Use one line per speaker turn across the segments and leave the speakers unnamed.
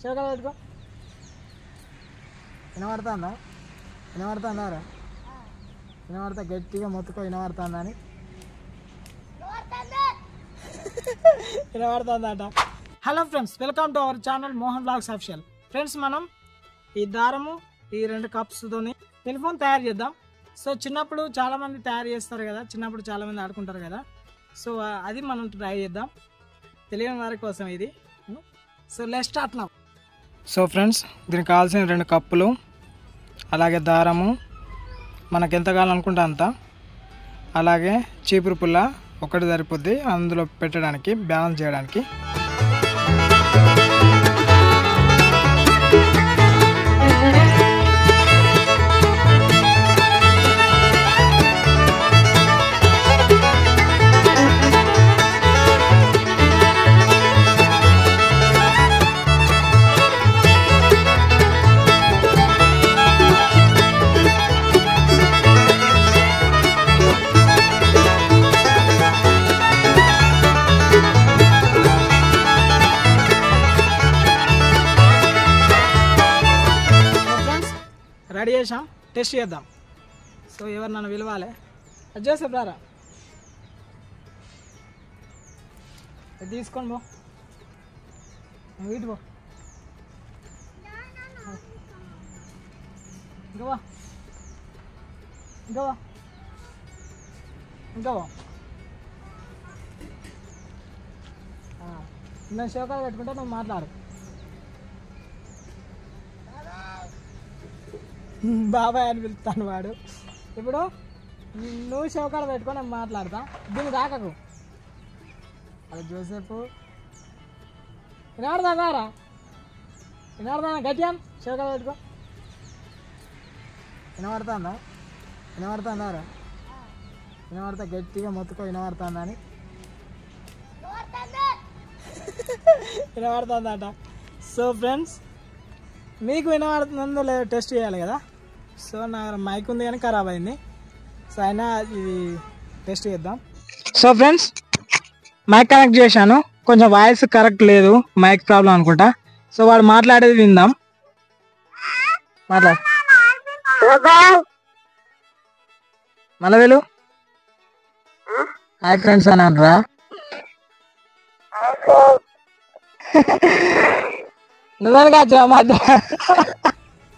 శివకాడ పెట్టుకో. వినబడుతుందా? వినబడుతుందా రా? వినబడతా గట్టిగా మొత్తుకో. వినబడుతుందని వినబడుతుందట. Hello friends, welcome to our channel Mohan blogs official. Friends, మనం ఈ దారము ఈ 2 కప్స్తోని టెలిఫోన్ తయారు చేద్దాం. సో చిన్నప్పుడు చాలామంది తయారు చేస్తారు కదా, చిన్నప్పుడు చాలామంది ఆడుకుంటారు కదా. సో అది మనం ట్రై చేద్దాం, తెలియని వారి కోసం ఇది. So let's start now. So friends, దీనికి కావాల్సిన 2 కప్పులు, అలాగే దారము మనకు ఎంత కావాలనుకుంటే అంత, అలాగే చీపురు పుల్ల ఒకటి సరిపోద్ది అందులో పెట్టడానికి, బ్యాలెన్స్ చేయడానికి. రెడీ చేసాం, టెస్ట్ చేద్దాం. సో ఎవరు నన్ను పిలవాలి? జోసెఫ్ రారా, తీసుకొని పో, వీటి పో, ఇంకా వా, ఇంకా వా, ఇంకా వా. నేను శివకాడ పెట్టుకుంటే నువ్వు మాట్లాడు. బాబాయ్ అని పిలుస్తాను వాడు. ఇప్పుడు నువ్వు శివకాడ పెట్టుకొని నేను మాట్లాడతా, దీన్ని రాకకు. అది జోసేపు వినాడదారా, వినాడదా గట్టిగా శివకాడ పెట్టుకో. వినబడుతుందా? వినబడుతుందా రా? వినబడతా గట్టిగా మొత్తుకో. వినబడుతుందని వినబడుతుందట. సో ఫ్రెండ్స్, మీకు వినబడుతుందో లేదో టెస్ట్ చేయాలి కదా. సో నా మైక్ ఉంది కానీ ఖరాబ్ అయింది. సో అయినా ఇది టెస్ట్ చేద్దాం. సో ఫ్రెండ్స్, మైక్ కనెక్ట్ చేశాను, కొంచెం వాయిస్ కరెక్ట్ లేదు, మైక్ ప్రాబ్లం అనుకుంటా. సో వాడు మాట్లాడేది విందాం. మాట్లాడు మళ్ళీ వెళ్ళు. హాయ్ ఫ్రెండ్స్ అని అనరా?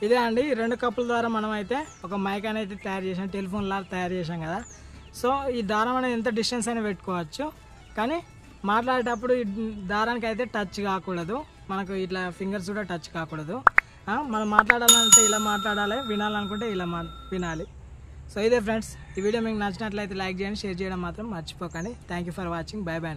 ఇదే అండి, 2 కప్పుల ద్వారా మనం అయితే ఒక మైక్ అనేది తయారు చేసాం, టెలిఫోన్ లాగా తయారు చేసాం కదా. సో ఈ దారం అనేది ఎంత డిస్టెన్స్ అయినా పెట్టుకోవచ్చు, కానీ మాట్లాడేటప్పుడు ఈ దారానికి అయితే టచ్ కాకూడదు, మనకు ఇట్లా ఫింగర్స్ కూడా టచ్ కాకూడదు. మనం మాట్లాడాలంటే ఇలా మాట్లాడాలి, వినాలనుకుంటే ఇలా వినాలి. సో ఇదే ఫ్రెండ్స్, ఈ వీడియో మీకు నచ్చినట్లయితే లైక్ చేయండి, షేర్ చేయడం మాత్రం మర్చిపోకండి. Thank you for watching. By by.